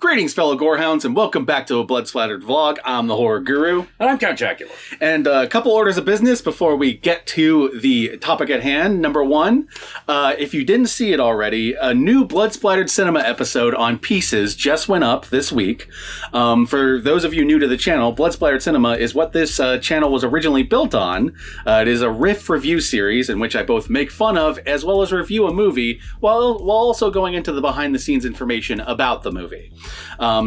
Greetings, fellow gorehounds, and welcome back to a Blood Splattered vlog. I'm the Horror Guru. And I'm Count Jackula. And a couple orders of business before we get to the topic at hand. Number one, if you didn't see it already, a new Blood Splattered Cinema episode on Pieces just went up this week. For those of you new to the channel, Blood Splattered Cinema is what this channel was originally built on. It is a riff review series in which I both make fun of as well as review a movie while also going into the behind-the-scenes information about the movie.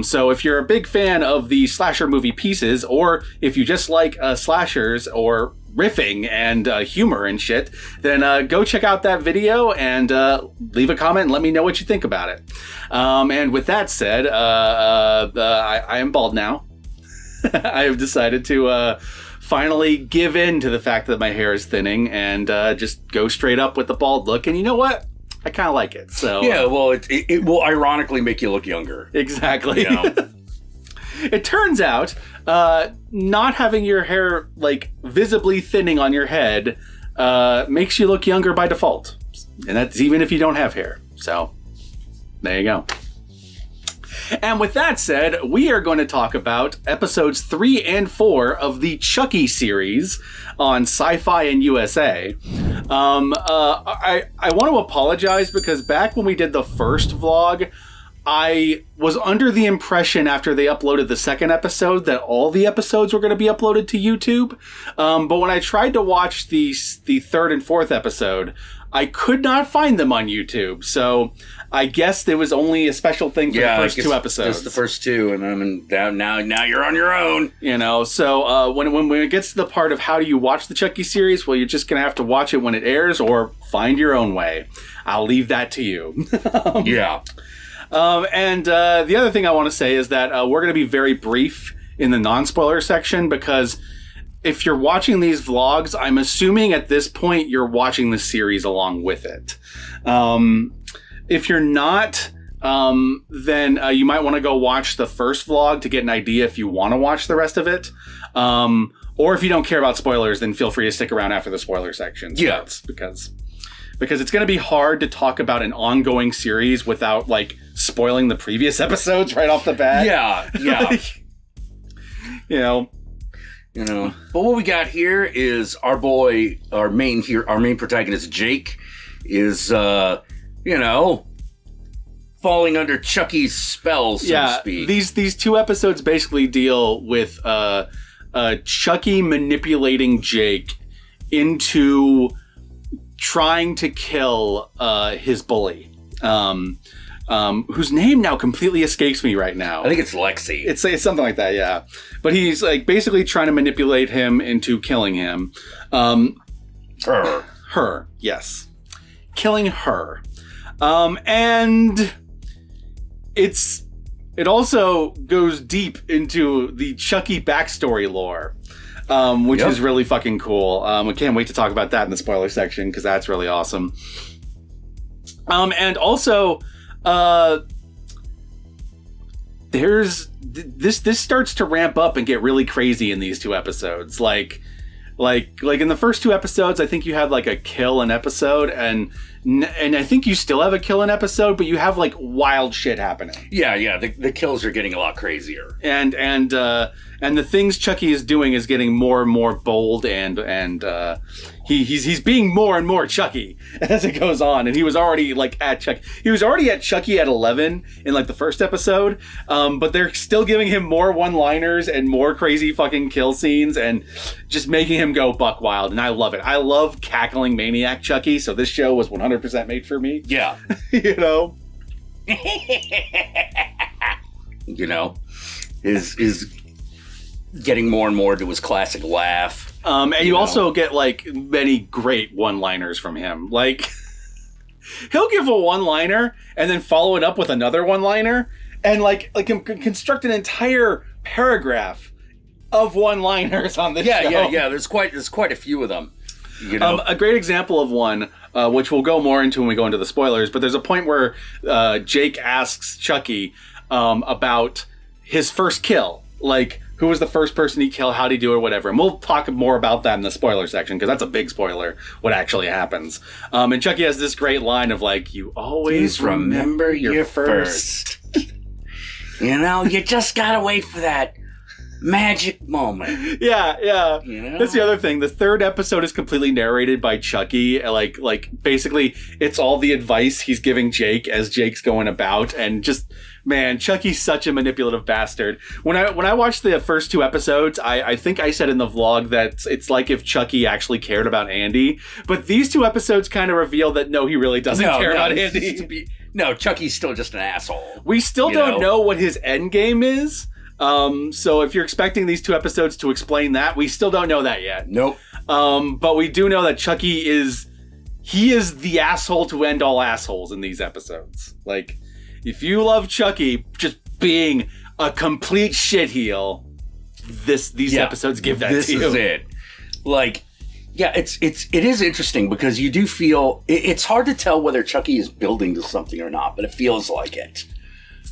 So if you're a big fan of the slasher movie Pieces, or if you just like slashers or riffing and humor and shit, then go check out that video and leave a comment and let me know what you think about it. And with that said, I am bald now. I have decided to finally give in to the fact that my hair is thinning and just go straight up with the bald look. And you know what? I kind of like it. So yeah, well, it will ironically make you look younger. Exactly. You know? It turns out, not having your hair like visibly thinning on your head makes you look younger by default, and that's even if you don't have hair. So there you go. And with that said, we are going to talk about episodes 3 and 4 of the Chucky series on Sci-Fi and USA. I want to apologize because back when we did the first vlog, I was under the impression after they uploaded the second episode that all the episodes were going to be uploaded to YouTube. But when I tried to watch the third and fourth episode, I could not find them on YouTube. So I guess there was only a special thing for the first two episodes. Just the first two, and now you're on your own. You know, so when it gets to the part of how do you watch the Chucky series, well, you're just going to have to watch it when it airs or find your own way. I'll leave that to you. Yeah. And the other thing I want to say is that we're going to be very brief in the non-spoiler section because if you're watching these vlogs, I'm assuming at this point you're watching the series along with it. If you're not, then you might want to go watch the first vlog to get an idea if you want to watch the rest of it. Or if you don't care about spoilers, then feel free to stick around after the spoiler section. Yeah. Because it's going to be hard to talk about an ongoing series without, like, spoiling the previous episodes right off the bat. Yeah. Like, you know. But what we got here is our boy, our main protagonist, Jake, is, falling under Chucky's spell, so to speak. These two episodes basically deal with Chucky manipulating Jake into trying to kill his bully, whose name now completely escapes me right now. I think it's Lexi. It's something like that, yeah. But he's like basically trying to manipulate him into killing him. Her, yes. Killing her. And it also goes deep into the Chucky backstory lore. Which is really fucking cool. I can't wait to talk about that in the spoiler section because that's really awesome. And also, this starts to ramp up and get really crazy in these two episodes. Like in the first two episodes, I think you had like a kill an episode, and I think you still have a kill an episode, but you have like wild shit happening. Yeah. The kills are getting a lot crazier, and the things Chucky is doing is getting more and more bold, and he's being more and more Chucky as it goes on. And he was already like at Chucky. He was already at Chucky at 11 in like the first episode, but they're still giving him more one-liners and more crazy fucking kill scenes and just making him go buck wild. And I love it. I love cackling maniac Chucky. So this show was 100% made for me. Yeah, is getting more and more to his classic laugh. And you also get like many great one-liners from him. Like he'll give a one-liner and then follow it up with another one-liner and like construct an entire paragraph of one-liners on this show. Yeah. There's quite a few of them. A great example of one, which we'll go more into when we go into the spoilers, but there's a point where Jake asks Chucky about his first kill. Like, who was the first person he killed, how'd he do it, whatever. And we'll talk more about that in the spoiler section, because that's a big spoiler, what actually happens. And Chucky has this great line of like, you always remember your first. You know, you just gotta wait for that magic moment. Yeah. You know? That's the other thing. The third episode is completely narrated by Chucky. Like basically, it's all the advice he's giving Jake as Jake's going about, and just, man, Chucky's such a manipulative bastard. When I watched the first 2 episodes, I think I said in the vlog that it's like if Chucky actually cared about Andy. But these 2 episodes kind of reveal that no, he really doesn't care about Andy. No, Chucky's still just an asshole. We still don't know what his end game is. So if you're expecting these 2 episodes to explain that, we still don't know that yet. Nope. But we do know that Chucky is the asshole to end all assholes in these episodes. Like, if you love Chucky just being a complete shitheel, these episodes give that to you. This is it. Like, yeah, it is interesting because you do feel it's hard to tell whether Chucky is building to something or not, but it feels like it.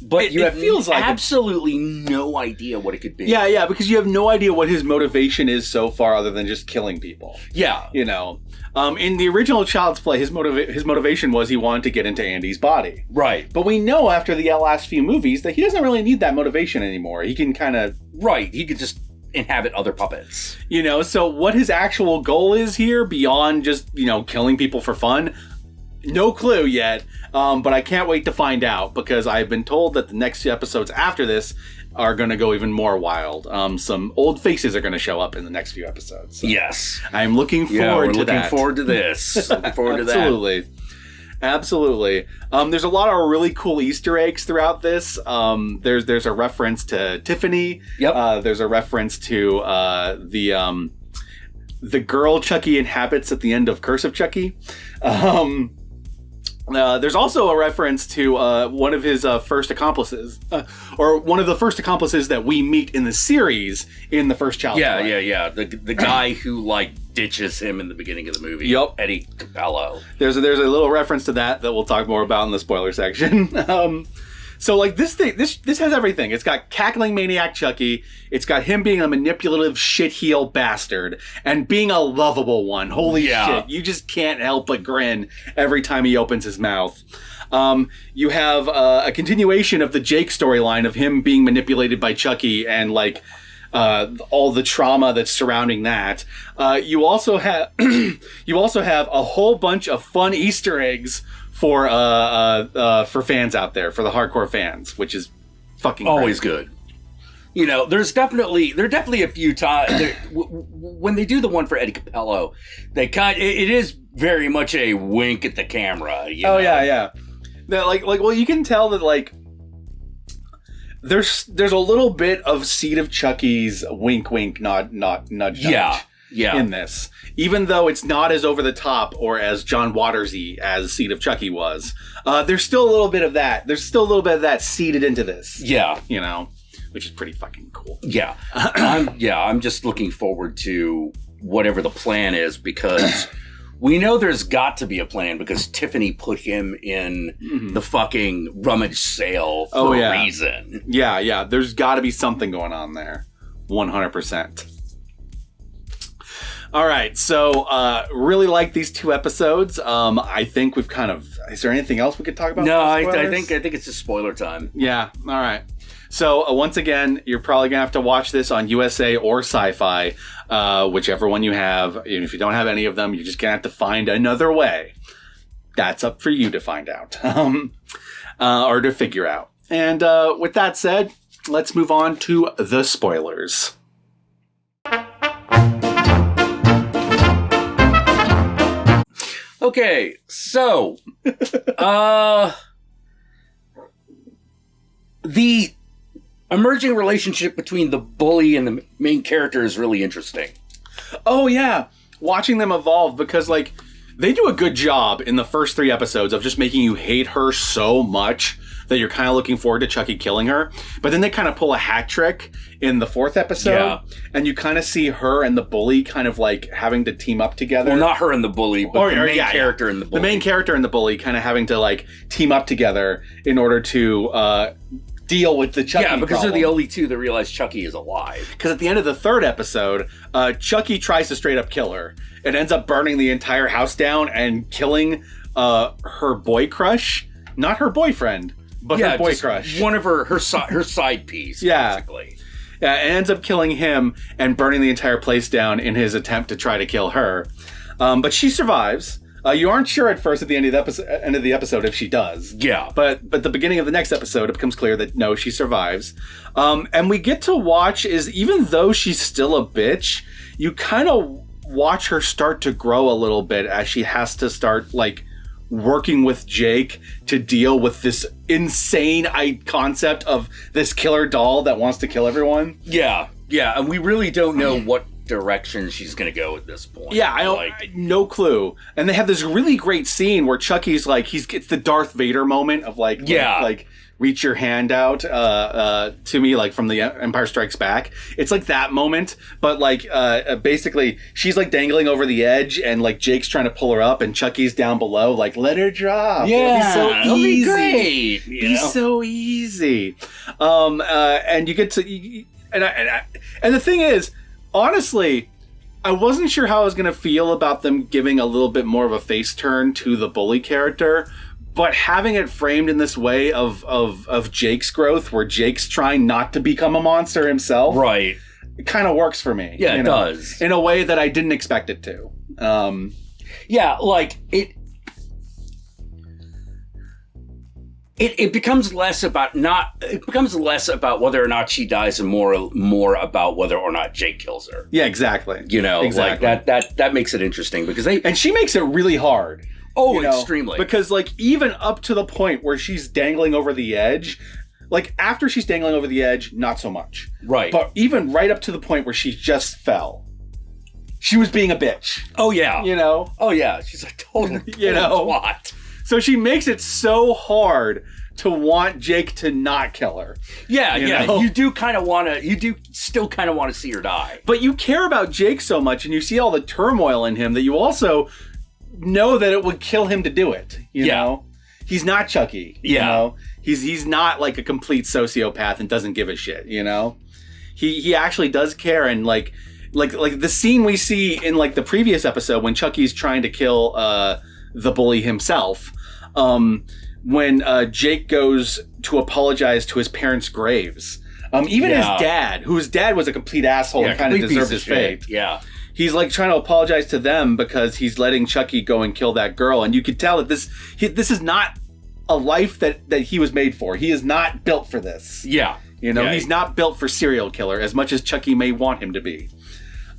But you have absolutely no idea what it could be. Yeah, because you have no idea what his motivation is so far other than just killing people. Yeah. You know, in the original Child's Play, his motivation was he wanted to get into Andy's body. Right. But we know after the last few movies that he doesn't really need that motivation anymore. He can kind of... Right. He could just inhabit other puppets. You know, so what his actual goal is here, beyond just, you know, killing people for fun... No clue yet, but I can't wait to find out because I've been told that the next few episodes after this are going to go even more wild. Some old faces are going to show up in the next few episodes. So yes. I'm looking forward to that. Looking forward to this. Looking forward to that. Absolutely. There's a lot of really cool Easter eggs throughout this. There's a reference to Tiffany. Yep. There's a reference to the girl Chucky inhabits at the end of Curse of Chucky. There's also a reference to one of his first accomplices, or one of the first accomplices that we meet in the series in the first Child's Play. Yeah. The guy who like ditches him in the beginning of the movie. Yep. Eddie Capello. There's a little reference to that we'll talk more about in the spoiler section. So like this has everything. It's got cackling maniac Chucky. It's got him being a manipulative shitheel bastard and being a lovable one. Holy shit. You just can't help but grin every time he opens his mouth. You have a continuation of the Jake storyline of him being manipulated by Chucky and like all the trauma that's surrounding that. You also have a whole bunch of fun Easter eggs for fans out there, for the hardcore fans, which is fucking always great. Good. You know, there are definitely a few times when they do the one for Eddie Capello, it is very much a wink at the camera. You know? Yeah. Well, you can tell that like there's a little bit of Seed of Chucky's wink, nod, nudge. Yeah. In this, even though it's not as over the top or as John Watersy as Seed of Chucky was, there's still a little bit of that. There's still a little bit of that seeded into this. Yeah, you know, which is pretty fucking cool. Yeah, I'm just looking forward to whatever the plan is because we know there's got to be a plan because Tiffany put him in the fucking rummage sale for a reason. Yeah. There's got to be something going on there. 100%. All right, so really like these 2 episodes. I think we've kind of... Is there anything else we could talk about? No, I think it's just spoiler time. Yeah, all right. So once again, you're probably going to have to watch this on USA or Sci-Fi, whichever one you have. And if you don't have any of them, you're just going to have to find another way. That's up for you to find out or to figure out. And with that said, let's move on to the spoilers. Okay, so, the emerging relationship between the bully and the main character is really interesting. Oh, yeah. Watching them evolve because, like, they do a good job in the first 3 episodes of just making you hate her so much that you're kind of looking forward to Chucky killing her. But then they kind of pull a hat trick in the 4th episode, and you kind of see her and the bully kind of like having to team up together. Well, not her and the bully, but the main character and the bully. The main character and the bully kind of having to like team up together in order to deal with the Chucky because problem. they're the only 2 that realize Chucky is alive. Because at the end of the 3rd episode, Chucky tries to straight up kill her. It ends up burning the entire house down and killing her boy crush. Not her boyfriend, but her boy crush. One of her side piece, basically. Yeah, and ends up killing him and burning the entire place down in his attempt to try to kill her. But she survives. You aren't sure at first at the end of the episode if she does. Yeah. But the beginning of the next episode, it becomes clear that no, she survives. And we get to watch even though she's still a bitch, you kind of watch her start to grow a little bit as she has to start, like, working with Jake to deal with this insane concept of this killer doll that wants to kill everyone. Yeah, and we really don't know what direction she's going to go at this point. Yeah, no clue. And they have this really great scene where Chucky's like, it's the Darth Vader moment of like reach your hand out to me, like from the Empire Strikes Back. It's like that moment, but like basically she's like dangling over the edge and like Jake's trying to pull her up and Chucky's down below, like, let her drop. Yeah, it'll be so easy. Great. Be so easy. And you get to, and the thing is, honestly, I wasn't sure how I was going to feel about them giving a little bit more of a face turn to the bully character. But having it framed in this way of Jake's growth, where Jake's trying not to become a monster himself, right? It kind of works for me. Yeah, it does in a way that I didn't expect it to. Yeah, like it. It becomes less about whether or not she dies and more about whether or not Jake kills her. Yeah, exactly. Like that makes it interesting because and she makes it really hard. Oh, extremely. Because, like, even up to the point where she's dangling over the edge, like, after she's dangling over the edge, not so much. Right. But even right up to the point where she just fell, she was being a bitch. Oh, yeah. Oh, yeah. She's a total twat. So she makes it so hard to want Jake to not kill her. Yeah, You do still kind of want to see her die. But you care about Jake so much, and you see all the turmoil in him that you also know that it would kill him to do it. You know? He's not Chucky. You know? He's not like a complete sociopath and doesn't give a shit, He actually does care, and like the scene we see in like the previous episode when Chucky's trying to kill the bully himself, when Jake goes to apologize to his parents' graves. Even his dad, whose dad was a complete asshole and kind of deserved his fate. Yeah. He's like trying to apologize to them because he's letting Chucky go and kill that girl. And you could tell that this is not a life that he was made for. He is not built for this. Yeah. He's not built for serial killer as much as Chucky may want him to be.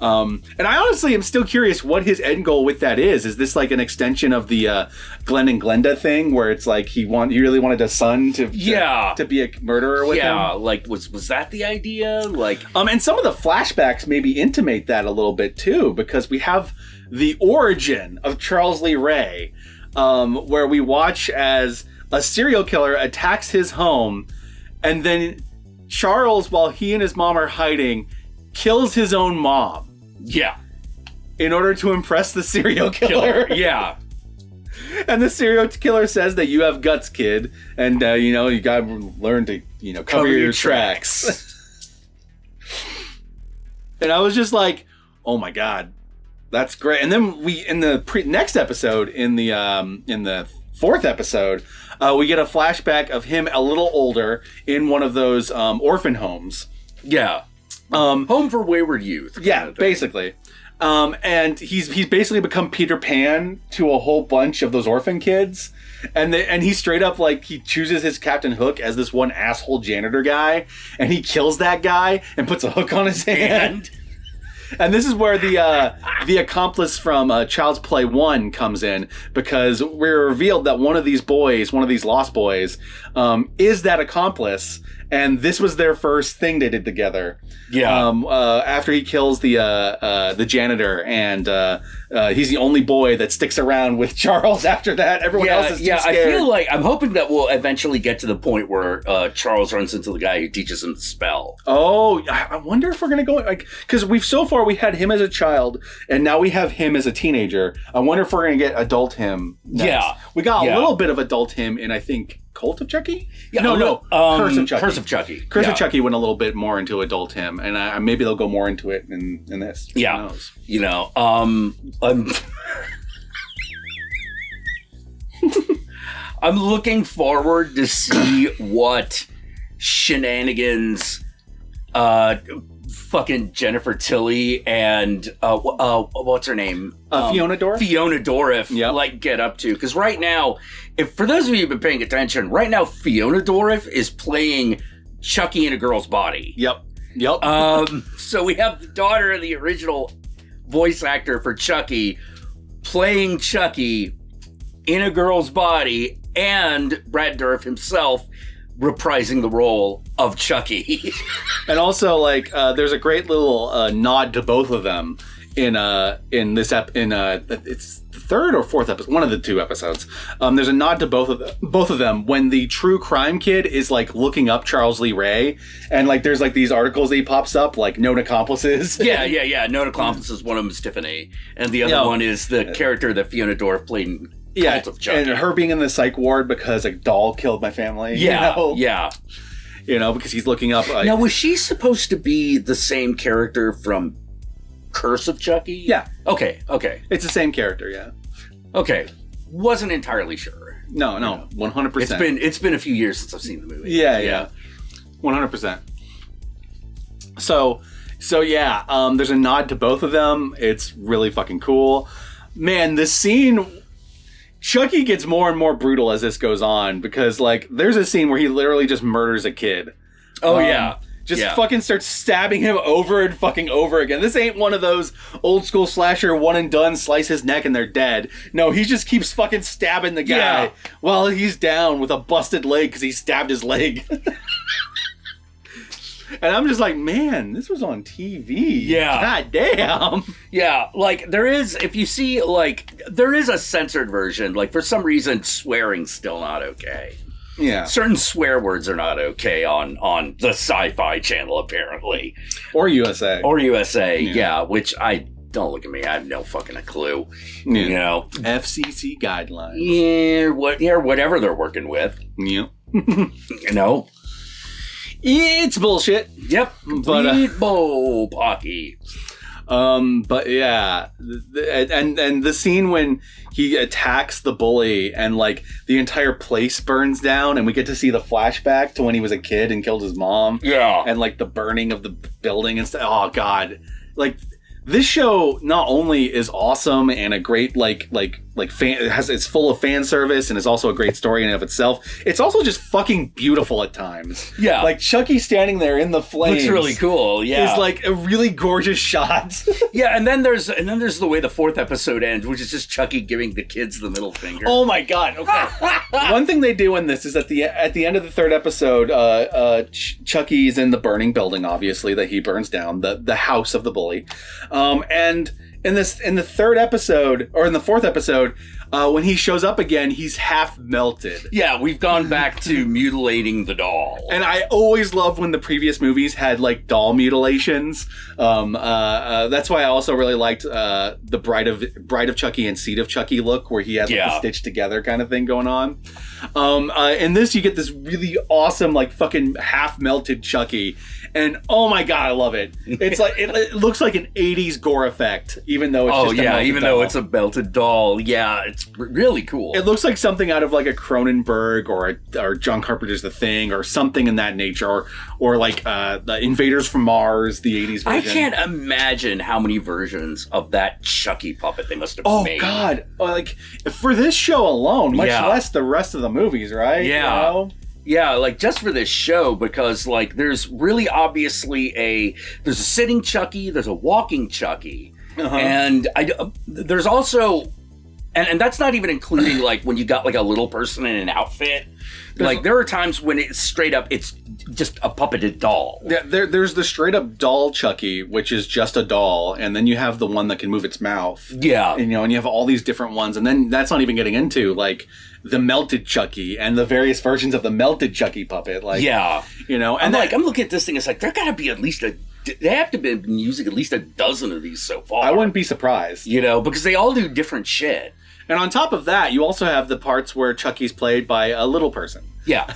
And I honestly am still curious what his end goal with that is. Is this like an extension of the Glenn and Glenda thing where it's like he really wanted a son to be a murderer with him? Yeah, like was that the idea? Like and some of the flashbacks maybe intimate that a little bit too, because we have the origin of Charles Lee Ray, where we watch as a serial killer attacks his home, and then Charles, while he and his mom are hiding, kills his own mom. Yeah. In order to impress the serial killer. Yeah. And the serial killer says that you have guts, kid. And, you gotta learn to, cover your tracks. And I was just like, oh my God, that's great. And then in the next episode, in the fourth episode, we get a flashback of him a little older in one of those orphan homes. Yeah. Home for wayward youth. Yeah, basically. And he's basically become Peter Pan to a whole bunch of those orphan kids. And he straight up, like, he chooses his Captain Hook as this one asshole janitor guy. And he kills that guy and puts a hook on his hand. And this is where the accomplice from Child's Play 1 comes in, because we're revealed that one of these lost boys, is that accomplice. And this was their first thing they did together. Yeah. After he kills the janitor, and he's the only boy that sticks around with Charles after that. Everyone else is too scared. I feel like I'm hoping that we'll eventually get to the point where Charles runs into the guy who teaches him to spell. Oh, I wonder if we're gonna go because we had him as a child, and now we have him as a teenager. I wonder if we're gonna get adult him next. Yeah, we got a little bit of adult him in, I think, Cult of Chucky? Yeah, no. Curse of Chucky. Curse of Chucky. Curse of Chucky went a little bit more into adult him, and maybe they'll go more into it in this. Yeah. Who knows? I'm looking forward to see what shenanigans fucking Jennifer Tilly and what's her name? Fiona Dourif? Fiona Dourif, like, get up to. Because right now, if for those of you who've been paying attention, right now Fiona Dourif is playing Chucky in a girl's body. Yep. So we have the daughter of the original voice actor for Chucky playing Chucky in a girl's body, and Brad Dourif himself reprising the role of Chucky. And also, like, there's a great little nod to both of them in this it's the third or fourth episode, one of the two episodes. There's a nod to both of them when the true crime kid is like looking up Charles Lee Ray, and like there's like these articles that he pops up, like known accomplices. Yeah. Known accomplices. One of them is Tiffany, and the other one is the character that Fiona Dourif played in Cult of Chucky. And her being in the psych ward because a doll killed my family. Yeah. You know, because he's looking up. Now, was she supposed to be the same character from Curse of Chucky? Yeah. Okay. It's the same character, yeah. Okay. Wasn't entirely sure. No, 100%. It's been a few years since I've seen the movie. Yeah. 100%. So yeah, there's a nod to both of them. It's really fucking cool. Man, this scene, Chucky gets more and more brutal as this goes on, because like there's a scene where he literally just murders a kid. Fucking starts stabbing him over and fucking over again. This ain't one of those old school slasher one and done, slice his neck and they're dead. No, he just keeps fucking stabbing the guy while he's down with a busted leg because he stabbed his leg. And I'm just like, man, this was on TV. Yeah. God damn. Yeah, like, there is, if you see, like, there is a censored version. Like, for some reason, swearing's still not okay. Yeah. Certain swear words are not okay on the Sci-Fi Channel, apparently. Or USA. Yeah, which don't look at me, I have no fucking clue. Yeah. You know? FCC guidelines. Yeah, whatever they're working with. Yep. You know? It's bullshit. Yep. Complete bull pocky. But yeah, and the scene when he attacks the bully and like the entire place burns down, and we get to see the flashback to when he was a kid and killed his mom. Yeah. And like the burning of the building and stuff. Oh God. Like, this show not only is awesome and a great it's full of fan service and is also a great story in and of itself. It's also just fucking beautiful at times. Yeah, like Chucky standing there in the flames. Looks really cool. Yeah, is like a really gorgeous shot. Yeah, and then there's the way the fourth episode ends, which is just Chucky giving the kids the middle finger. Oh my God! Okay, one thing they do in this is at the end of the third episode, Chucky's in the burning building, obviously that he burns down, the house of the bully. And in the third episode, or in the fourth episode, when he shows up again, he's half melted. Yeah, we've gone back to mutilating the doll. And I always loved when the previous movies had like doll mutilations. That's why I also really liked the Bride of Chucky and Seed of Chucky look, where he had like the stitched together kind of thing going on. In this, you get this really awesome like fucking half melted Chucky. And oh my God, I love it. It's like it looks like an 80s gore effect, even though it's though it's a melted doll. Yeah, it's really cool. It looks like something out of like a Cronenberg or John Carpenter's The Thing or something in that nature, or like the Invaders from Mars, the 80s version. I can't imagine how many versions of that Chucky puppet they must have made. Oh God, like for this show alone, much less the rest of the movies, right? Yeah. You know? Yeah, like just for this show, because like there's really obviously there's a sitting Chucky, there's a walking Chucky, and there's also, and that's not even including like when you got like a little person in an outfit. Like there are times when it's straight up, it's just a puppeted doll. Yeah, there's the straight up doll Chucky, which is just a doll, and then you have the one that can move its mouth. Yeah, and, and you have all these different ones, and then that's not even getting into like the melted Chucky and the various versions of the melted Chucky puppet. Like, and I'm looking at this thing. It's like there got to be at least they have to be using at least a dozen of these so far. I wouldn't be surprised, because they all do different shit. And on top of that, you also have the parts where Chucky's played by a little person. Yeah.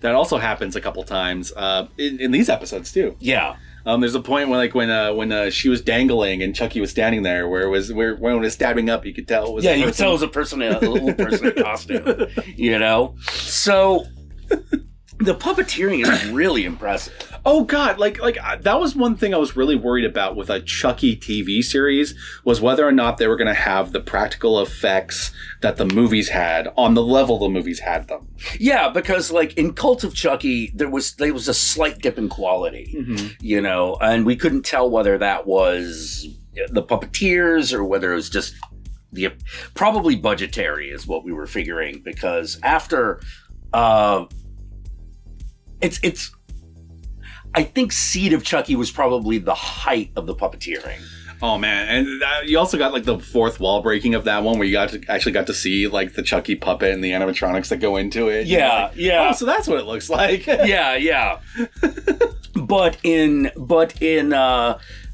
That also happens a couple times in these episodes, too. Yeah. There's a point when she was dangling and Chucky was standing there, where when it was stabbing up, you could tell it was you could tell it was a little person in costume. So the puppeteering is really impressive. Oh God, like that was one thing I was really worried about with a Chucky TV series, was whether or not they were going to have the practical effects that the movies had on the level the movies had them. Yeah, because like in Cult of Chucky, there was a slight dip in quality, and we couldn't tell whether that was the puppeteers or whether it was just probably budgetary is what we were figuring, because after it's I think Seed of Chucky was probably the height of the puppeteering. Oh man, and you also got like the fourth wall breaking of that one, where you actually got to see like the Chucky puppet and the animatronics that go into it. Yeah, yeah. Oh, so that's what it looks like. yeah. But in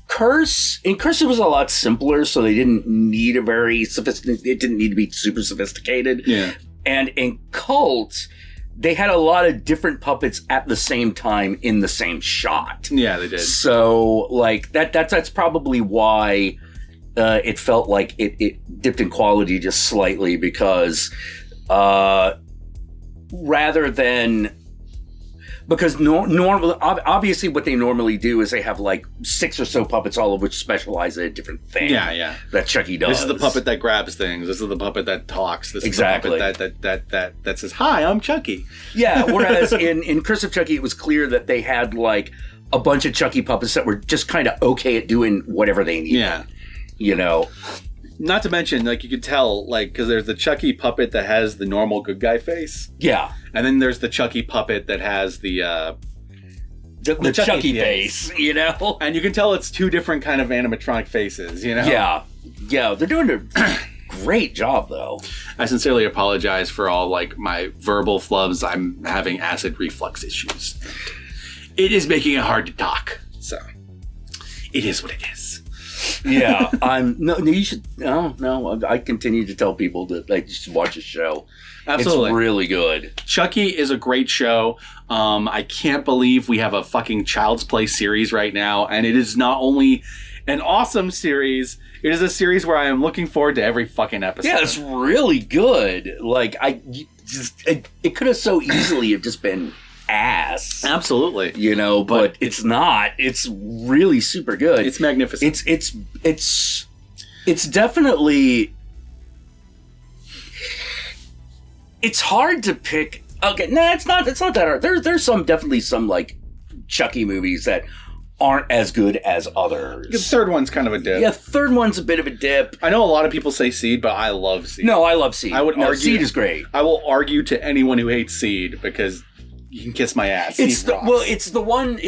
Curse it was a lot simpler, so they didn't need it didn't need to be super sophisticated. Yeah. And in Cult, they had a lot of different puppets at the same time in the same shot. Yeah, they did. So, like, that's probably why it felt like it dipped in quality just slightly, because rather than... Because normally, obviously what they normally do is they have like 6 or so puppets, all of which specialize in a different thing. Yeah. That Chucky does. This is the puppet that grabs things. This is the puppet that talks. This exactly. is the puppet that says, "Hi, I'm Chucky." Yeah, whereas in Curse of Chucky, it was clear that they had like a bunch of Chucky puppets that were just kind of okay at doing whatever they needed. Yeah. Not to mention, like, you could tell, like, because there's the Chucky puppet that has the normal good guy face. Yeah. And then there's the Chucky puppet that has the Chucky face, And you can tell it's 2 different kind of animatronic faces, Yeah. Yeah, they're doing a great job, though. I sincerely apologize for all, like, my verbal flubs. I'm having acid reflux issues. It is making it hard to talk, so it is what it is. Yeah, you should. No, I continue to tell people that they should watch the show. Absolutely. It's really good. Chucky is a great show. I can't believe we have a fucking Child's Play series right now, and it is not only an awesome series, it is a series where I am looking forward to every fucking episode. Yeah, it's really good. Like, it could have so easily have just been ass. Absolutely. But it's not. It's really super good. It's magnificent. It's definitely... It's hard to pick... Okay, it's not that hard. There's definitely some, like, Chucky movies that aren't as good as others. The third one's kind of a dip. Yeah, third one's a bit of a dip. I know a lot of people say Seed, but I love Seed. No, I love Seed. I would argue Seed is great. I will argue to anyone who hates Seed, because you can kiss my ass. It's the one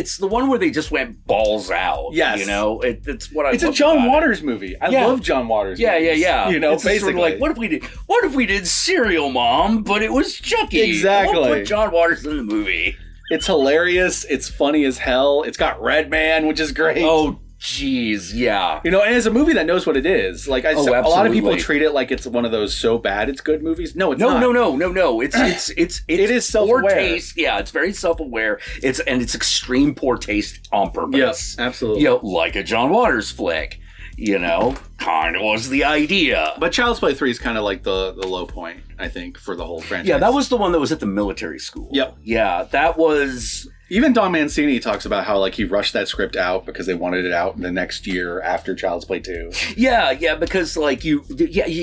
where they just went balls out. Yes. It's what I love. It's a John Waters movie. I love John Waters movies. Yeah. It's basically sort of like, what if we did Serial Mom, but it was Chucky? Exactly. We'll put John Waters in the movie. It's hilarious. It's funny as hell. It's got Red Man, which is great. Oh, jeez, yeah. And it's a movie that knows what it is. Like, a lot of people treat it like it's one of those so bad it's good movies. No, it's not. No. It is self-aware. Poor taste. Yeah, it's very self-aware. It's extreme poor taste on purpose. Yes, absolutely. Like a John Waters flick. Kind of was the idea. But Child's Play 3 is kind of like the low point, I think, for the whole franchise. Yeah, that was the one that was at the military school. Yep. Yeah, that was... Even Don Mancini talks about how, like, he rushed that script out because they wanted it out the next year after Child's Play 2. Yeah, because, like, you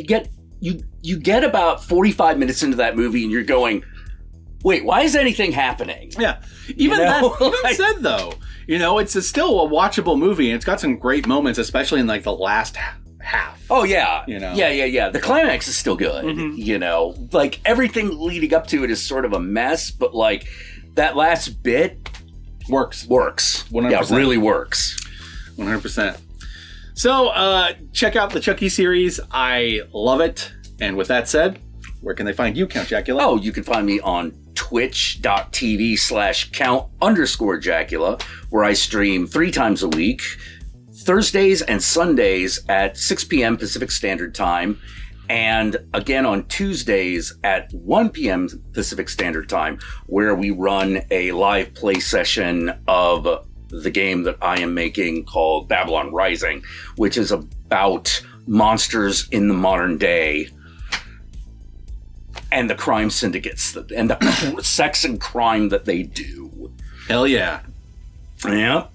get about 45 minutes into that movie and you're going, wait, why is anything happening? Yeah. Even said, though, it's still a watchable movie, and it's got some great moments, especially in, like, the last half. Oh, yeah. Yeah. The climax is still good. Mm-hmm. Like, everything leading up to it is sort of a mess, but, like, that last bit works. 100%. Yeah, it really works. 100%. So, check out the Chucky series. I love it. And with that said, where can they find you, Count Jackula? Oh, you can find me on twitch.tv/count_Jackula, where I stream 3 times a week, Thursdays and Sundays at 6 p.m. Pacific Standard Time, and again on Tuesdays at 1 p.m. Pacific Standard Time, where we run a live play session of the game that I am making called Babylon Rising, which is about monsters in the modern day and the crime syndicates and the sex and crime that they do. Hell yeah. Yeah.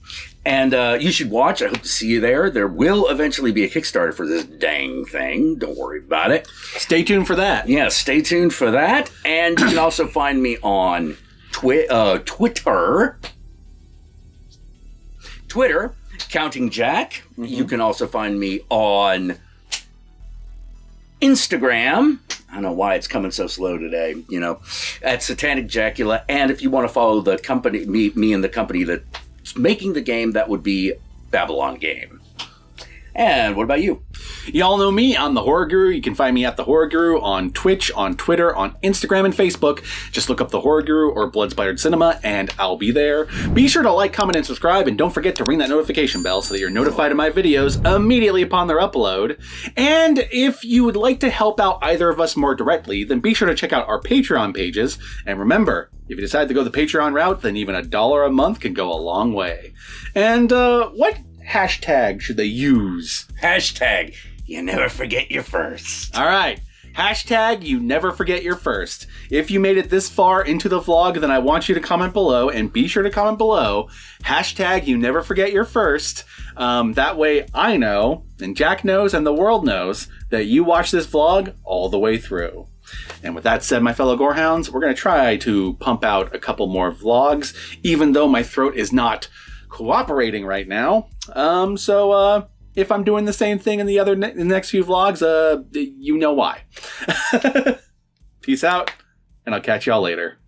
And you should watch. I hope to see you there. There will eventually be a Kickstarter for this dang thing. Don't worry about it. Stay tuned for that. Yeah, stay tuned for that. And you can also find me on Twitter, Counting Jack. Mm-hmm. You can also find me on Instagram. I don't know why it's coming so slow today, at Satanic Jackula. And if you want to follow the company, me and the company that's making the game, that would be Babylon Game. And what about you? Y'all know me. I'm the Horror Guru. You can find me at the Horror Guru on Twitch, on Twitter, on Instagram, and Facebook. Just look up the Horror Guru or Blood Splattered Cinema, and I'll be there. Be sure to like, comment, and subscribe, and don't forget to ring that notification bell so that you're notified of my videos immediately upon their upload. And if you would like to help out either of us more directly, then be sure to check out our Patreon pages. And remember, if you decide to go the Patreon route, then even $1 a month can go a long way. And what hashtag should they use? Hashtag, you never forget your first. All right. Hashtag, you never forget your first. If you made it this far into the vlog, then I want you to comment below, and be sure to comment below. Hashtag, you never forget your first. That way I know, and Jack knows, and the world knows that you watched this vlog all the way through. And with that said, my fellow Gorehounds, we're going to try to pump out a couple more vlogs, even though my throat is not cooperating right now. So if I'm doing the same thing in the next few vlogs, you know why. Peace out, and I'll catch y'all later.